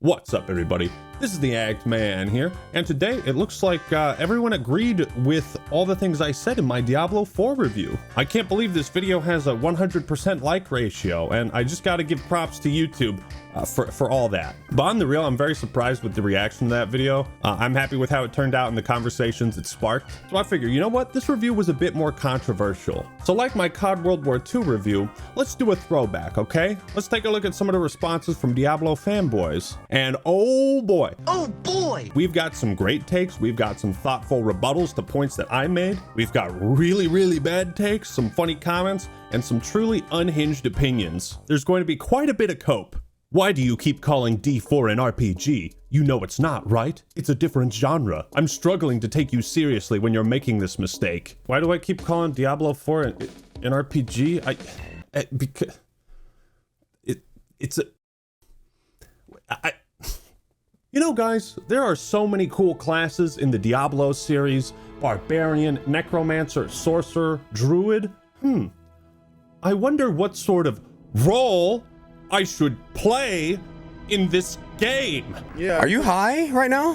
What's up, everybody? This is the Act Man here, and today it looks like everyone agreed with all the things I said in my Diablo 4 review. I can't believe this video has a 100% like ratio, and I just gotta give props to YouTube for all that. But on the real, I'm very surprised with the reaction to that video. I'm happy with how it turned out and the conversations it sparked. So I figure, you know what? This review was a bit more controversial. So like my COD World War II review, let's do a throwback, okay? Let's take a look at some of the responses from Diablo Fanboys. And oh boy. Oh boy! We've got some great takes. We've got some thoughtful rebuttals to points that I made. We've got really bad takes, some funny comments, and some truly unhinged opinions. There's going to be quite a bit of cope. Why do you keep calling D4 an RPG? You know it's not, right? It's a different genre. I'm struggling to take you seriously when you're making this mistake. Why do I keep calling Diablo 4 an RPG? Because you know, guys, there are so many cool classes in the Diablo series. Barbarian, Necromancer, Sorcerer, Druid. I wonder what sort of role I should play in this game. Yeah. Are you high right now?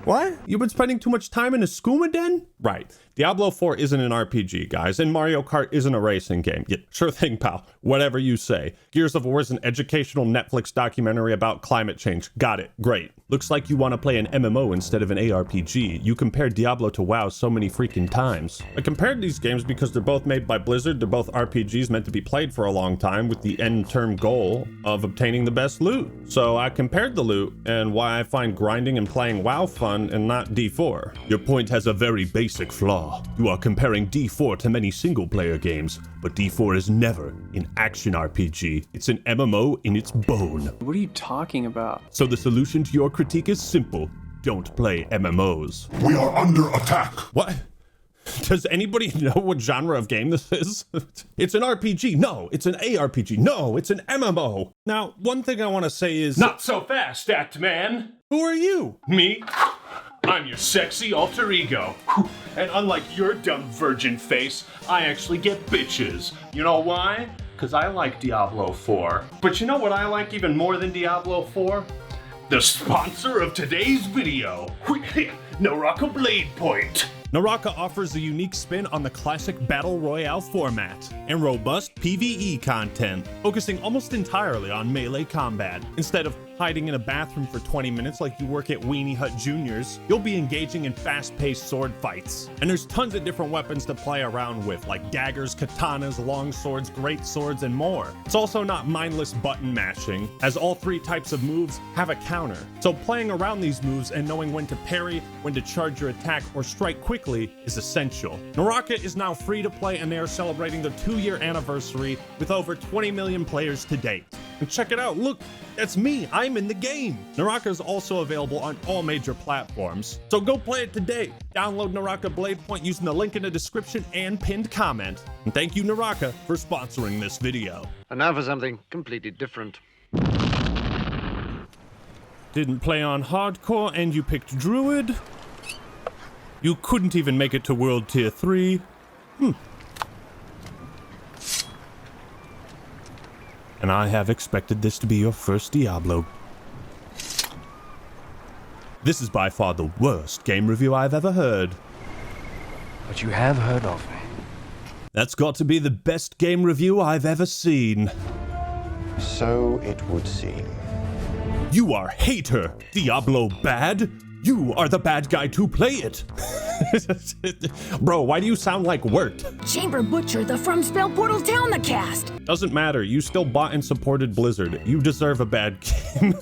What? You've been spending too much time in a skooma den? Right. Diablo 4 isn't an RPG, guys, and Mario Kart isn't a racing game. Yeah, sure thing, pal. Whatever you say. Gears of War is an educational Netflix documentary about climate change. Got it. Great. Looks like you want to play an MMO instead of an ARPG. You compared Diablo to WoW so many freaking times. I compared these games because they're both made by Blizzard. They're both RPGs meant to be played for a long time with the end-term goal of obtaining the best loot. So I compared the loot and why I find grinding and playing WoW fun and not D4. Your point has a very basic flaw. You are comparing D4 to many single-player games, but D4 is never an action RPG. It's an MMO in its bone. What are you talking about? So the solution to your critique is simple. Don't play MMOs. We are under attack. What? Does anybody know what genre of game this is? It's an RPG. No, it's an ARPG. No, it's an MMO. Now, one thing I want to say is... Not so fast, Act Man. Who are you? Me? I'm your sexy alter ego. And unlike your dumb virgin face, I actually get bitches. You know why? Because I like Diablo 4. But you know what I like even more than Diablo 4? The sponsor of today's video, Naraka Blade Point. Naraka offers a unique spin on the classic Battle Royale format and robust PvE content, focusing almost entirely on melee combat. Instead of hiding in a bathroom for 20 minutes like you work at Weenie Hut Juniors, you'll be engaging in fast-paced sword fights. And there's tons of different weapons to play around with, like daggers, katanas, long swords, great swords, and more. It's also not mindless button mashing, as all three types of moves have a counter. So playing around these moves and knowing when to parry, when to charge your attack, or strike quickly is essential. Naraka is now free to play, and they are celebrating their 2-year anniversary with over 20 million players to date. And check it out, look, that's me, I'm in the game. Naraka is also available on all major platforms. So go play it today. Download Naraka Blade Point using the link in the description and pinned comment. And thank you, Naraka, for sponsoring this video. And now for something completely different. Didn't play on hardcore and you picked Druid? You couldn't even make it to World Tier 3? And I have expected this to be your first Diablo. This is by far the worst game review I've ever heard. But you have heard of me. That's got to be the best game review I've ever seen. So it would seem. You are hater, Diablo bad. You are the bad guy to play it. Bro, why do you sound like Wirt? Chamber Butcher, the From Spell Portal's down the cast. Doesn't matter, you still bought and supported Blizzard. You deserve a bad game.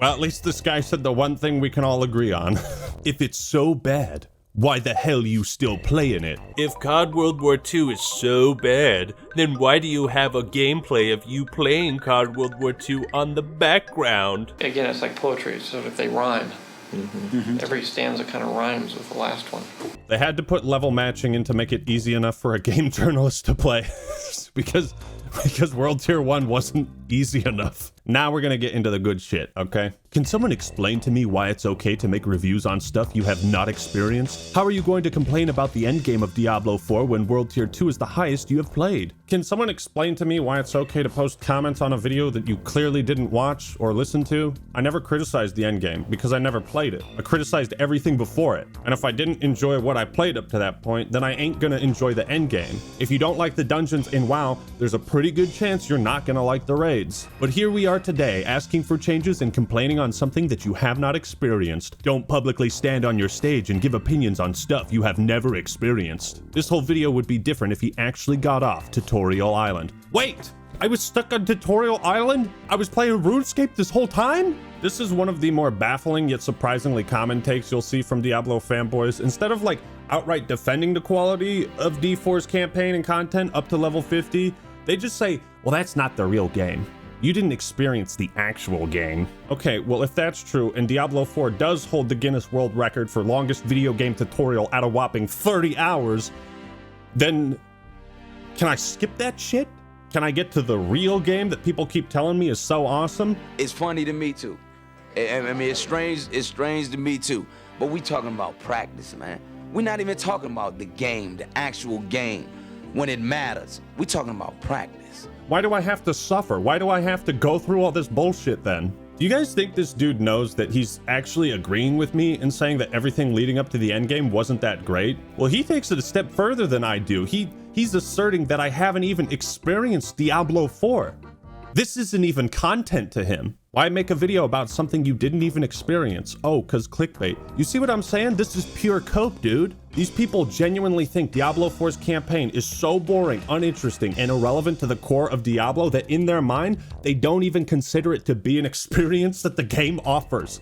Well, at least this guy said the one thing we can all agree on. If it's so bad, why the hell you still playing it? If COD World War II is so bad, then why do you have a gameplay of you playing COD World War II on the background? Again, it's like poetry, so if they rhyme. Every stanza kind of rhymes with the last one. They had to put level matching in to make it easy enough for a game journalist to play. Because because World Tier 1 wasn't easy enough. Now we're gonna get into the good shit, okay? Can someone explain to me why it's okay to make reviews on stuff you have not experienced? How are you going to complain about the endgame of Diablo 4 when World Tier 2 is the highest you have played? Can someone explain to me why it's okay to post comments on a video that you clearly didn't watch or listen to? I never criticized the endgame because I never played it. I criticized everything before it. And if I didn't enjoy what I played up to that point, then I ain't gonna enjoy the endgame. If you don't like the dungeons in WoW, there's a pretty good chance you're not gonna like the raids. But here we are today, asking for changes and complaining on something that you have not experienced. Don't publicly stand on your stage and give opinions on stuff you have never experienced. This whole video would be different if he actually got off Tutorial Island. Wait! I was stuck on Tutorial Island? I was playing RuneScape this whole time? This is one of the more baffling yet surprisingly common takes you'll see from Diablo fanboys. Instead of like outright defending the quality of D4's campaign and content up to level 50, they just say, well, that's not the real game. You didn't experience the actual game. Okay, well, if that's true, and Diablo 4 does hold the Guinness World Record for longest video game tutorial at a whopping 30 hours, then can I skip that shit? Can I get to the real game that people keep telling me is so awesome? It's funny to me too. I mean, it's strange to me too. But we talking about practice, man. We're not even talking about the game, the actual game, when it matters. We talking about practice. Why do I have to suffer? Why do I have to go through all this bullshit then? Do you guys think this dude knows that he's actually agreeing with me in saying that everything leading up to the endgame wasn't that great? Well, he takes it a step further than I do. He's asserting that I haven't even experienced Diablo 4. This isn't even content to him. Why make a video about something you didn't even experience? Oh, cause clickbait. You see what I'm saying? This is pure cope, dude. These people genuinely think Diablo 4's campaign is so boring, uninteresting, and irrelevant to the core of Diablo that in their mind, they don't even consider it to be an experience that the game offers.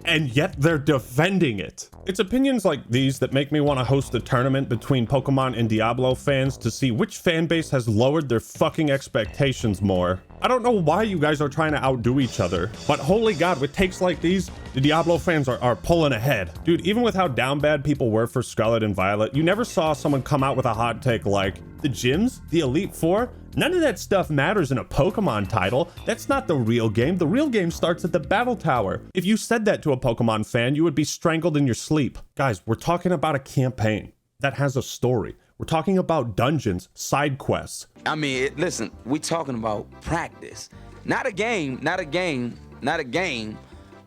And yet they're defending it. It's opinions like these that make me want to host a tournament between Pokemon and Diablo fans to see which fan base has lowered their fucking expectations more. I don't know why you guys are trying to outdo each other, but holy god, with takes like these, the Diablo fans are pulling ahead. Dude, even with how down bad people were for Scarlet and Violet, you never saw someone come out with a hot take like, the gyms, the Elite Four, none of that stuff matters in a Pokemon title. That's not the real game. The real game starts at the Battle Tower. If you said that to a Pokemon fan, you would be strangled in your sleep. Guys, we're talking about a campaign that has a story. We're talking about dungeons, side quests. I mean, listen, we talking about practice. Not a game.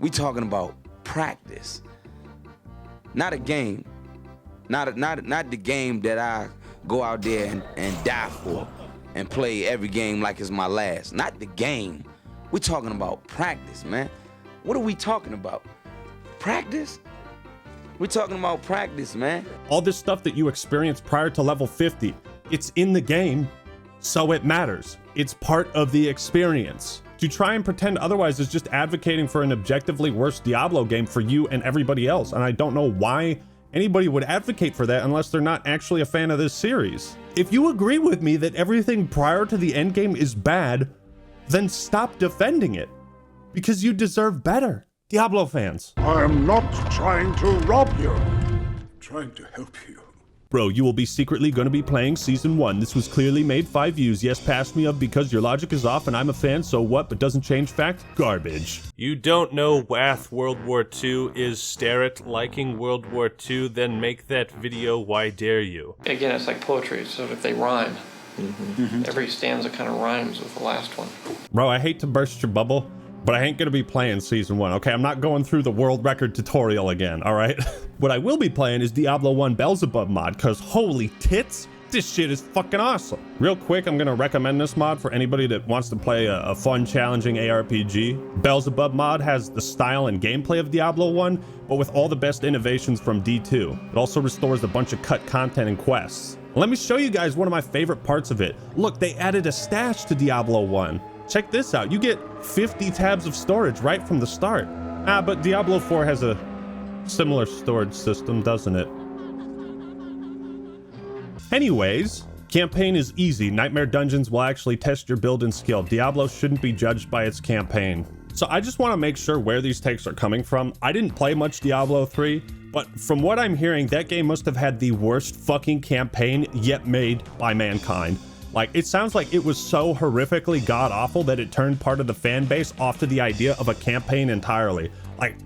We talking about practice. Not a game. Not the game that I go out there and die for and play every game like it's my last. Not the game. We're talking about practice, man. What are we talking about? Practice? We're talking about practice, man. All this stuff that you experienced prior to level 50, it's in the game, so it matters. It's part of the experience. To try and pretend otherwise is just advocating for an objectively worse Diablo game for you and everybody else, and I don't know why anybody would advocate for that unless they're not actually a fan of this series. If you agree with me that everything prior to the endgame is bad, then stop defending it, because you deserve better. Diablo fans. I am not trying to rob you. I'm trying to help you. Bro, you will be secretly going to be playing Season 1. This was clearly made 5 views. Yes, pass me up because your logic is off and I'm a fan, so what? But doesn't change fact? Garbage. You don't know Wath World War II is stare at liking World War II, then make that video, why dare you? Again, it's like poetry, so if they rhyme, every stanza kind of rhymes with the last one. Bro, I hate to burst your bubble, but I ain't gonna be playing Season 1, okay? I'm not going through the world record tutorial again, all right? What I will be playing is Diablo 1 Beelzebub mod, cause holy tits, this shit is fucking awesome. Real quick, I'm gonna recommend this mod for anybody that wants to play a fun, challenging ARPG. Beelzebub mod has the style and gameplay of Diablo 1, but with all the best innovations from D2. It also restores a bunch of cut content and quests. Let me show you guys one of my favorite parts of it. Look, they added a stash to Diablo 1. Check this out, you get 50 tabs of storage right from the start. But Diablo 4 has a similar storage system, doesn't it? Anyways, campaign is easy. Nightmare Dungeons will actually test your build and skill. Diablo shouldn't be judged by its campaign. So I just want to make sure where these takes are coming from. I didn't play much Diablo 3, but from what I'm hearing, that game must have had the worst fucking campaign yet made by mankind. Like, it sounds like it was so horrifically god-awful that it turned part of the fan base off to the idea of a campaign entirely. Like,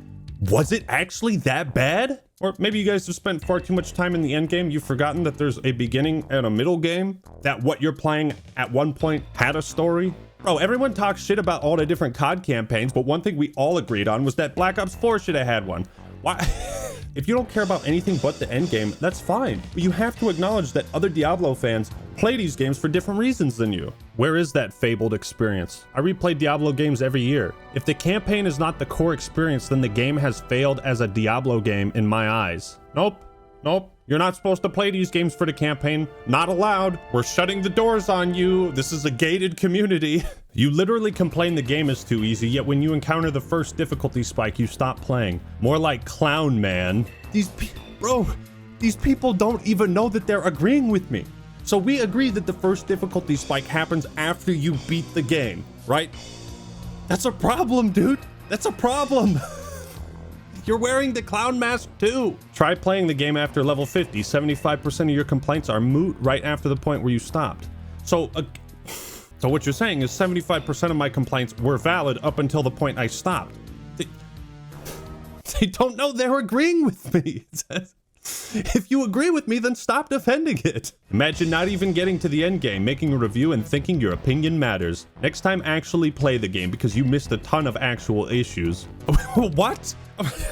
was it actually that bad? Or maybe you guys have spent far too much time in the end game. You've forgotten that there's a beginning and a middle game, that what you're playing at one point had a story. Bro, everyone talks shit about all the different COD campaigns, but one thing we all agreed on was that Black Ops 4 should have had one. Why? If you don't care about anything but the end game, that's fine. But you have to acknowledge that other Diablo fans play these games for different reasons than you. Where is that fabled experience? I replay Diablo games every year. If the campaign is not the core experience, then the game has failed as a Diablo game in my eyes. Nope. You're not supposed to play these games for the campaign. Not allowed. We're shutting the doors on you. This is a gated community. You literally complain the game is too easy, yet when you encounter the first difficulty spike, you stop playing. More like Clown Man. These people don't even know that they're agreeing with me. So we agree that the first difficulty spike happens after you beat the game, right? That's a problem, dude. That's a problem. You're wearing the clown mask too. Try playing the game after level 50. 75% of your complaints are moot right after the point where you stopped. So what you're saying is 75% of my complaints were valid up until the point I stopped. They don't know they're agreeing with me. If you agree with me, then stop defending it. Imagine not even getting to the end game, making a review and thinking your opinion matters. Next time, actually play the game because you missed a ton of actual issues. What?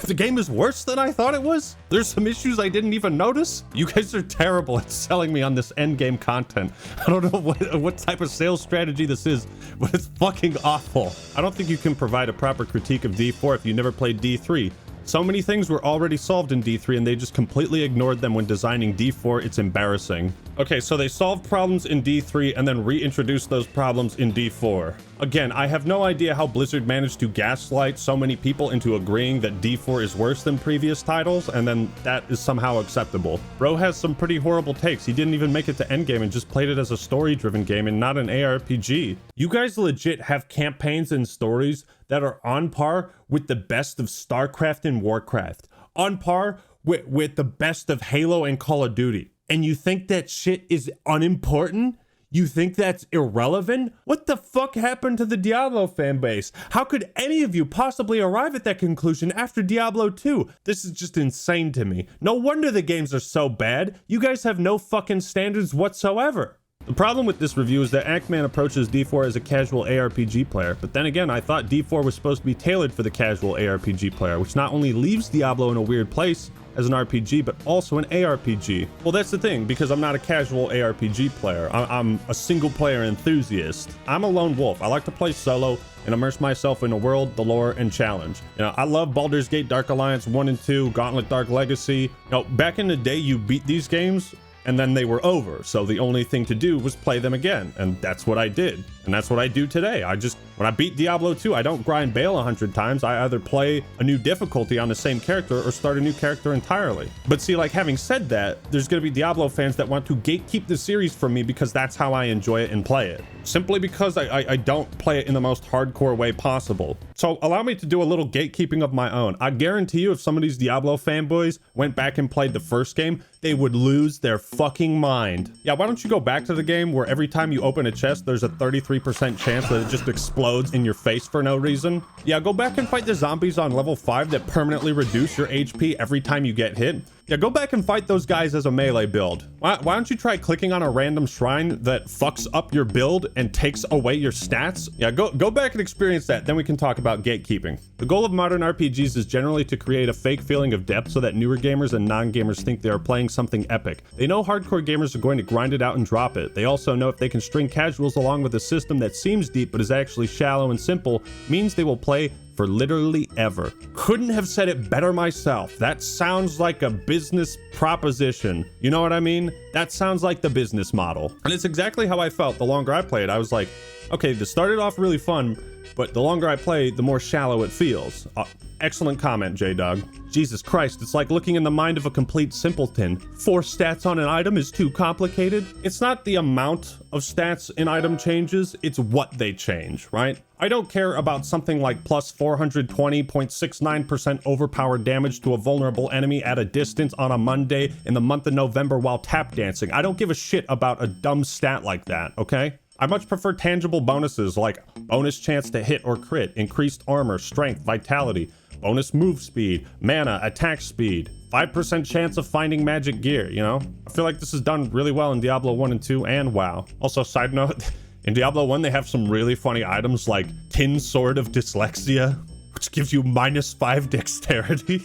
The game is worse than I thought it was? There's some issues I didn't even notice? You guys are terrible at selling me on this end game content. I don't know what type of sales strategy this is, but it's fucking awful. I don't think you can provide a proper critique of D4 if you never played D3. So many things were already solved in D3 and they just completely ignored them when designing D4. It's embarrassing. Okay, so they solved problems in D3 and then reintroduced those problems in D4. Again, I have no idea how Blizzard managed to gaslight so many people into agreeing that D4 is worse than previous titles, and then that is somehow acceptable. Bro has some pretty horrible takes. He didn't even make it to endgame and just played it as a story-driven game and not an ARPG. You guys legit have campaigns and stories that are on par with the best of StarCraft and Warcraft, on par with the best of Halo and Call of Duty. And you think that shit is unimportant? You think that's irrelevant? What the fuck happened to the Diablo fan base? How could any of you possibly arrive at that conclusion after Diablo 2? This is just insane to me. No wonder the games are so bad. You guys have no fucking standards whatsoever. The problem with this review is that Ackman approaches D4 as a casual ARPG player, but then again, I thought D4 was supposed to be tailored for the casual ARPG player, which not only leaves Diablo in a weird place as an RPG, but also an ARPG. Well, that's the thing, because I'm not a casual ARPG player. I'm a single player enthusiast. I'm a lone wolf. I like to play solo and immerse myself in the world, the lore, and challenge. You know, I love Baldur's Gate Dark Alliance 1 and 2, Gauntlet Dark Legacy. You know, back in the day, you beat these games and then they were over. So the only thing to do was play them again. And that's what I did. And that's what I do today. When I beat Diablo 2, I don't grind Bale 100 times. I either play a new difficulty on the same character or start a new character entirely. But see, like, having said that, there's gonna be Diablo fans that want to gatekeep the series from me because that's how I enjoy it and play it. Simply because I don't play it in the most hardcore way possible. So allow me to do a little gatekeeping of my own. I guarantee you if some of these Diablo fanboys went back and played the first game, they would lose their fucking mind. Yeah, why don't you go back to the game where every time you open a chest, there's a 33% chance that it just explodes in your face for no reason? Yeah, go back and fight the zombies on level 5 that permanently reduce your HP every time you get hit. Yeah, go back and fight those guys as a melee build. Why don't you try clicking on a random shrine that fucks up your build and takes away your stats? Yeah, go back and experience that, then we can talk about gatekeeping. The goal of modern RPGs is generally to create a fake feeling of depth so that newer gamers and non-gamers think they are playing something epic. They know hardcore gamers are going to grind it out and drop it. They also know if they can string casuals along with a system that seems deep but is actually shallow and simple, means they will play for literally ever. Couldn't have said it better myself. That sounds like a business proposition. You know what I mean? That sounds like the business model. And it's exactly how I felt the longer I played. I was like, Okay, this started off really fun, but the longer I play, the more shallow it feels. Excellent comment, J-Dog. Jesus Christ, it's like looking in the mind of a complete simpleton. 4 stats on an item is too complicated. It's not the amount of stats in item changes, it's what they change, right? I don't care about something like plus 420.69% overpowered damage to a vulnerable enemy at a distance on a Monday in the month of November while tap dancing. I don't give a shit about a dumb stat like that, okay? I much prefer tangible bonuses like bonus chance to hit or crit, increased armor, strength, vitality, bonus move speed, mana, attack speed, 5% chance of finding magic gear, you know? I feel like this is done really well in Diablo 1 and 2 and WoW. Also, side note, in Diablo 1 they have some really funny items like Tin Sword of Dyslexia, which gives you -5 dexterity.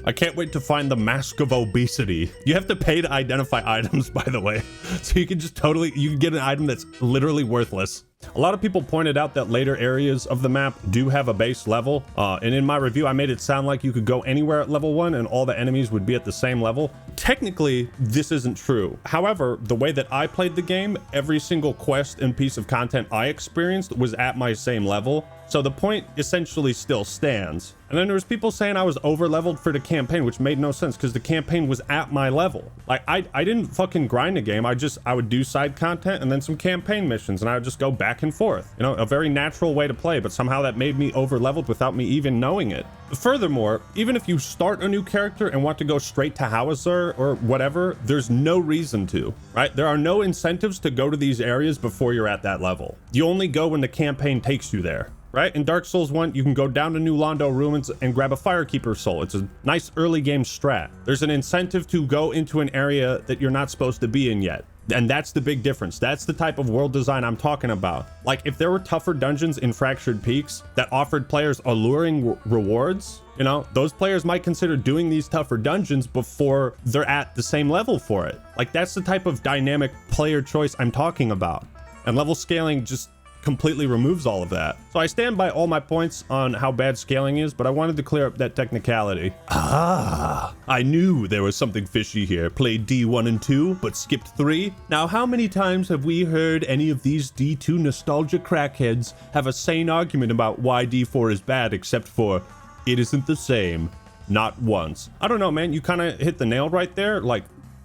I can't wait to find the Mask of Obesity. You have to pay to identify items, by the way. So you can just you can get an item that's literally worthless. A lot of people pointed out that later areas of the map do have a base level, and in my review I made it sound like you could go anywhere at level 1 and all the enemies would be at the same level. Technically, this isn't true. However, the way that I played the game, every single quest and piece of content I experienced was at my same level, so the point essentially still stands. And then there was people saying I was over-leveled for the campaign, which made no sense because the campaign was at my level. Like, I didn't fucking grind the game, I would do side content and then some campaign missions, and I would just go back and forth. You know, a very natural way to play, but somehow that made me over-leveled without me even knowing it. Furthermore, even if you start a new character and want to go straight to Howitzer or whatever, there's no reason to, right? There are no incentives to go to these areas before you're at that level. You only go when the campaign takes you there. Right? In Dark Souls 1, you can go down to New Londo Ruins and grab a Firekeeper soul. It's a nice early game strat. There's an incentive to go into an area that you're not supposed to be in yet. And that's the big difference. That's the type of world design I'm talking about. Like, if there were tougher dungeons in Fractured Peaks that offered players alluring rewards, you know, those players might consider doing these tougher dungeons before they're at the same level for it. Like, that's the type of dynamic player choice I'm talking about. And level scaling just completely removes all of that. So I stand by all my points on how bad scaling is, but I wanted to clear up that technicality. Ah, I knew there was something fishy here. Played D1 and 2, but skipped 3. Now, how many times have we heard any of these D2 nostalgia crackheads have a sane argument about why D4 is bad, except for it isn't the same? Not once. I don't know, man, you kind of hit the nail right there. Like,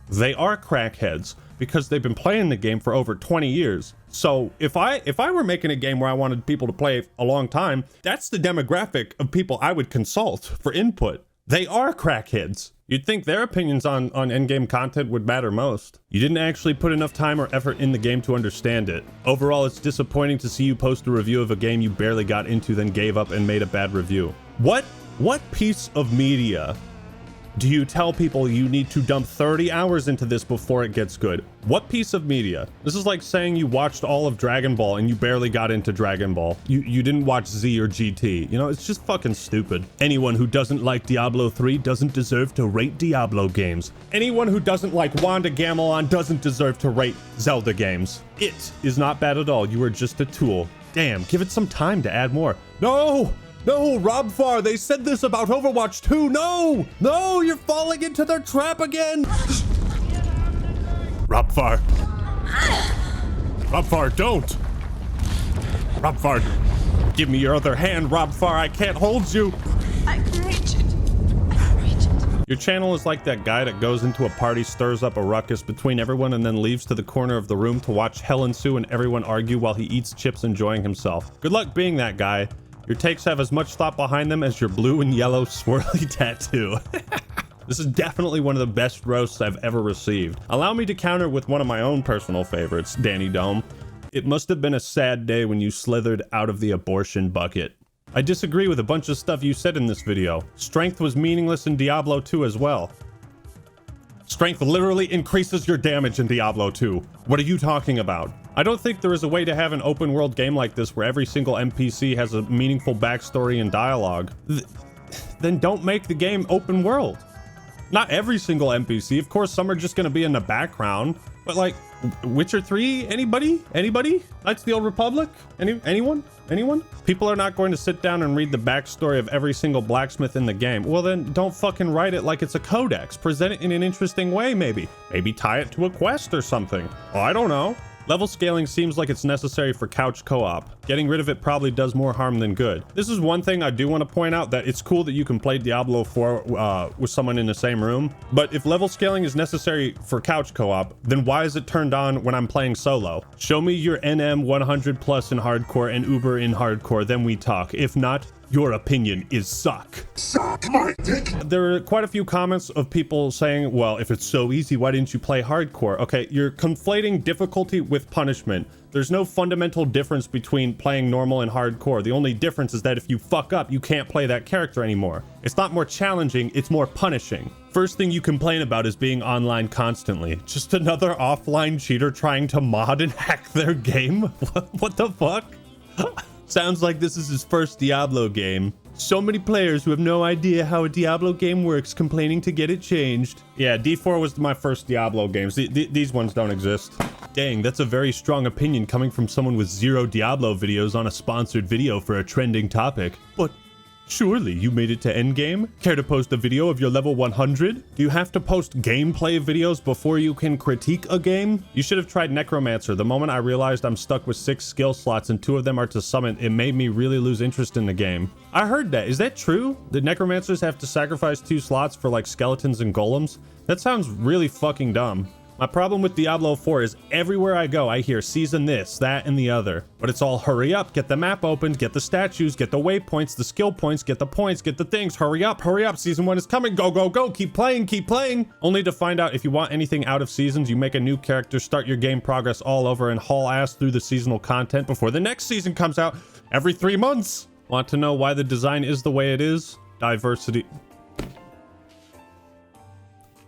they are crackheads because they've been playing the game for over 20 years. So if I were making a game where I wanted people to play a long time, that's the demographic of people I would consult for input. They are crackheads. You'd think their opinions on endgame content would matter most. You didn't actually put enough time or effort in the game to understand it. Overall, it's disappointing to see you post a review of a game you barely got into, then gave up and made a bad review. What piece of media do you tell people you need to dump 30 hours into this before it gets good? What piece of media? This is like saying you watched all of Dragon Ball and you barely got into Dragon Ball. You didn't watch Z or GT. You know, it's just fucking stupid. Anyone who doesn't like Diablo 3 doesn't deserve to rate Diablo games. Anyone who doesn't like Wanda Gamelon doesn't deserve to rate Zelda games. It is not bad at all. You are just a tool. Damn, give it some time to add more. No! No, Robfar, they said this about Overwatch 2. No! No, you're falling into their trap again! Robfar. Robfar, don't! Robfar, give me your other hand, Robfar. I can't hold you. I can reach it. I can reach it. Your channel is like that guy that goes into a party, stirs up a ruckus between everyone, and then leaves to the corner of the room to watch hell ensue and everyone argue while he eats chips enjoying himself. Good luck being that guy. Your takes have as much thought behind them as your blue and yellow swirly tattoo. This is definitely one of the best roasts I've ever received. Allow me to counter with one of my own personal favorites, Danny Dome. It must have been a sad day when you slithered out of the abortion bucket. I disagree with a bunch of stuff you said in this video. Strength was meaningless in Diablo 2 as well. Strength literally increases your damage in Diablo 2. What are you talking about? I don't think there is a way to have an open world game like this where every single NPC has a meaningful backstory and dialogue. Then don't make the game open world. Not every single NPC, of course some are just gonna be in the background, but like, Witcher 3, anybody? Knights of the Old Republic? Anyone? People are not going to sit down and read the backstory of every single blacksmith in the game. Well then, don't fucking write it like it's a codex. Present it in an interesting way, maybe. Maybe tie it to a quest or something. Oh, I don't know. Level scaling seems like it's necessary for couch co-op. Getting rid of it probably does more harm than good. This is one thing I do want to point out, that it's cool that you can play Diablo 4 with someone in the same room. But if level scaling is necessary for couch co-op, then why is it turned on when I'm playing solo? Show me your NM 100 plus in hardcore and Uber in hardcore, then we talk. If not, your opinion is suck. Suck my dick! There are quite a few comments of people saying, well, if it's so easy, why didn't you play hardcore? Okay, you're conflating difficulty with punishment. There's no fundamental difference between playing normal and hardcore. The only difference is that if you fuck up, you can't play that character anymore. It's not more challenging, it's more punishing. First thing you complain about is being online constantly. Just another offline cheater trying to mod and hack their game? What the fuck? Sounds like this is his first Diablo game. So many players who have no idea how a Diablo game works complaining to get it changed. Yeah, D4 was my first Diablo games. These ones don't exist. Dang, that's a very strong opinion coming from someone with 0 Diablo videos on a sponsored video for a trending topic. But surely you made it to endgame? Care to post a video of your level 100? Do you have to post gameplay videos before you can critique a game? You should have tried Necromancer. The moment I realized I'm stuck with 6 skill slots and 2 of them are to summon, it made me really lose interest in the game. I heard that. Is that true? Did Necromancers have to sacrifice 2 slots for like skeletons and golems? That sounds really fucking dumb. My problem with Diablo 4 is everywhere I go, I hear season this, that, and the other. But it's all hurry up, get the map opened, get the statues, get the waypoints, the skill points, get the points, get the things, hurry up, season 1 is coming, go, go, go, keep playing, Only to find out if you want anything out of seasons, you make a new character, start your game progress all over, and haul ass through the seasonal content before the next season comes out every 3 months. Want to know why the design is the way it is? Diversity.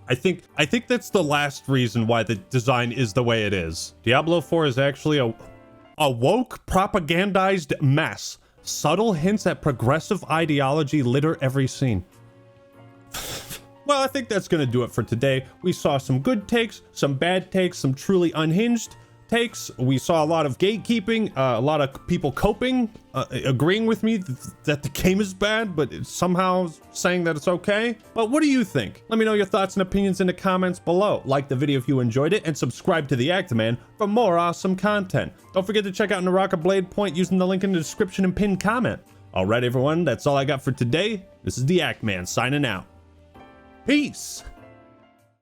I think that's the last reason why the design is the way it is. Diablo 4 is actually a woke, propagandized mess. Subtle hints at progressive ideology litter every scene. Well, I think that's gonna do it for today. We saw some good takes, some bad takes, some truly unhinged takes. We saw a lot of gatekeeping, a lot of people coping, agreeing with me that the game is bad, but it's somehow saying that it's okay. But what do you think? Let me know your thoughts and opinions in the comments below. Like the video if you enjoyed it, and subscribe to the Actman for more awesome content. Don't forget to check out Naraka Blade Point using the link in the description and pinned comment. All right, everyone, that's all I got for today. This is the Actman signing out. Peace.